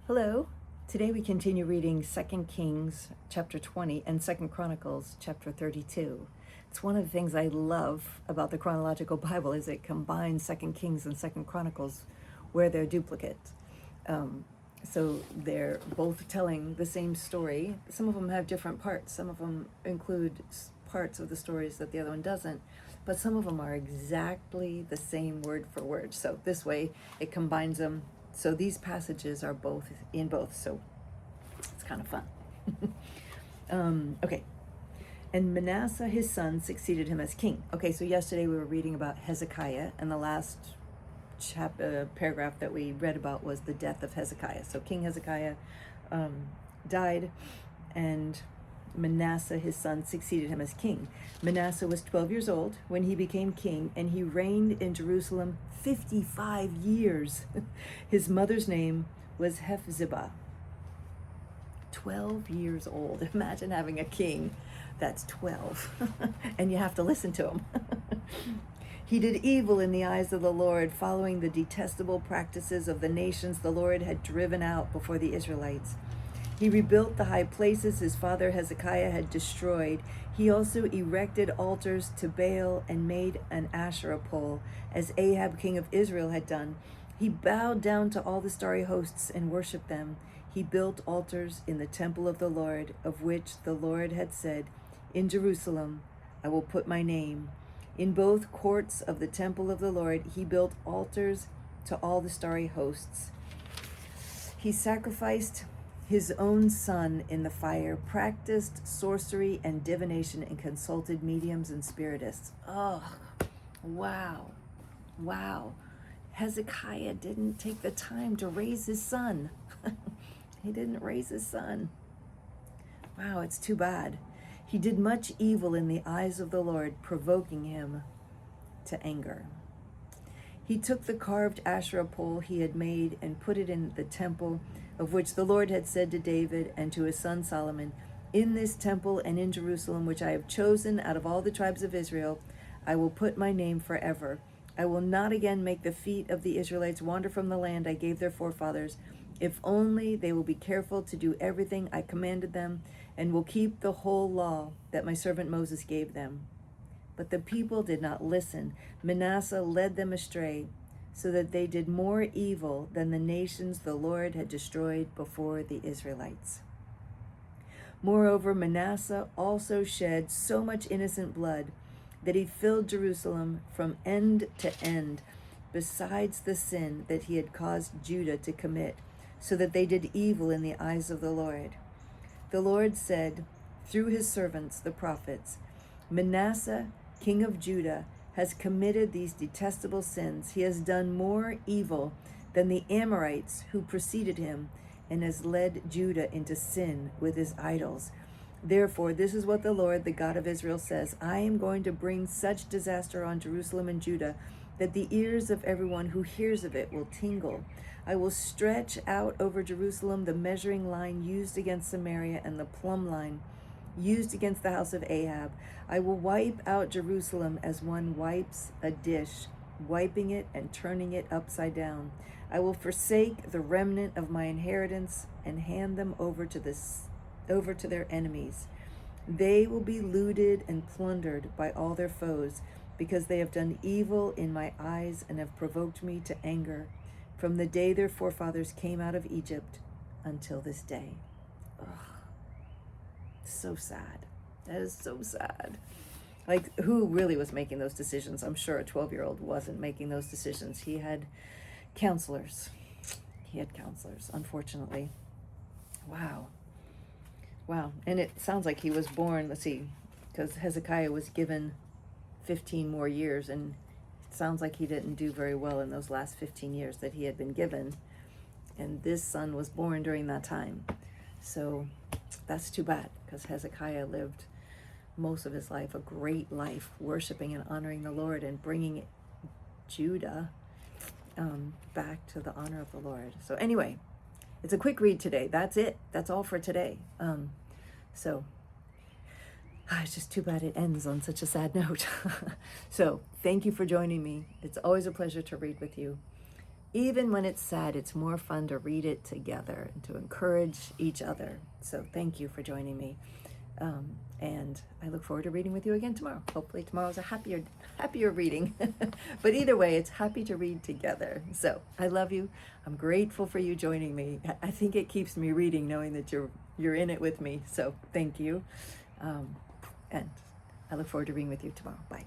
Hello. Today we continue reading 2 Kings chapter 20 and 2 Chronicles chapter 32. It's one of the things I love about the chronological Bible is it combines 2 Kings and 2 Chronicles where they're duplicates. So they're both telling the same story. Some of them have different parts. Some of them include parts of the stories that the other one doesn't. But some of them are exactly the same word for word. So this way it combines them. So these passages are both in both. So it's kind of fun. Okay. And Manasseh, his son, succeeded him as king. Okay, so yesterday we were reading about Hezekiah, and the last paragraph that we read about was the death of Hezekiah. So King Hezekiah died, and Manasseh, his son, succeeded him as king. Manasseh was 12 years old when he became king, and he reigned in Jerusalem 55 years. His mother's name was Hephzibah. 12 years old. Imagine having a king that's 12, and you have to listen to him. He did evil in the eyes of the Lord, following the detestable practices of the nations the Lord had driven out before the Israelites. He rebuilt the high places his father Hezekiah had destroyed. He also erected altars to Baal and made an Asherah pole, as Ahab, king of Israel, had done. He bowed down to all the starry hosts and worshipped them. He built altars in the temple of the Lord, of which the Lord had said, "In Jerusalem I will put my name." In both courts of the temple of the Lord, he built altars to all the starry hosts. He sacrificed his own son in the fire, practiced sorcery and divination, and consulted mediums and spiritists. Oh, wow. Wow. Hezekiah didn't take the time to raise his son. He didn't raise his son. Wow, it's too bad. He did much evil in the eyes of the Lord, provoking him to anger. He took the carved Asherah pole he had made and put it in the temple, of which the Lord had said to David and to his son Solomon, "In this temple and in Jerusalem, which I have chosen out of all the tribes of Israel, I will put my name forever. I will not again make the feet of the Israelites wander from the land I gave their forefathers, if only they will be careful to do everything I commanded them, and will keep the whole law that my servant Moses gave them." But the people did not listen. Manasseh led them astray, so that they did more evil than the nations the Lord had destroyed before the Israelites. Moreover, Manasseh also shed so much innocent blood that he filled Jerusalem from end to end, besides the sin that he had caused Judah to commit, so that they did evil in the eyes of the Lord. The Lord said through his servants, the prophets, "Manasseh, king of Judah, has committed these detestable sins. He has done more evil than the Amorites who preceded him, and has led Judah into sin with his idols. Therefore, this is what the Lord, the God of Israel, says: I am going to bring such disaster on Jerusalem and Judah that the ears of everyone who hears of it will tingle. I will stretch out over Jerusalem the measuring line used against Samaria and the plumb line used against the house of Ahab. I will wipe out Jerusalem as one wipes a dish, wiping it and turning it upside down. I will forsake the remnant of my inheritance and hand them over to their enemies. They will be looted and plundered by all their foes, because they have done evil in my eyes and have provoked me to anger from the day their forefathers came out of Egypt until this day." Ugh. So sad. That is so sad. Like, who really was making those decisions? I'm sure a 12-year-old wasn't making those decisions. He had counselors. Unfortunately. Wow. And it sounds like he was born, let's see, because Hezekiah was given 15 more years, and it sounds like he didn't do very well in those last 15 years that he had been given. And this son was born during that time. So that's too bad, because Hezekiah lived most of his life a great life, worshiping and honoring the Lord and bringing Judah back to the honor of the Lord. So anyway, it's a quick read today. That's it. That's all for today. It's just too bad it ends on such a sad note. So thank you for joining me. It's always a pleasure to read with you. even when it's sad, it's more fun to read it together and to encourage each other. So thank you for joining me. And I look forward to reading with you again tomorrow. Hopefully tomorrow's a happier reading. But either way, it's happy to read together. So I love you. I'm grateful for you joining me. I think it keeps me reading knowing that you're in it with me. So thank you. And I look forward to reading with you tomorrow. Bye.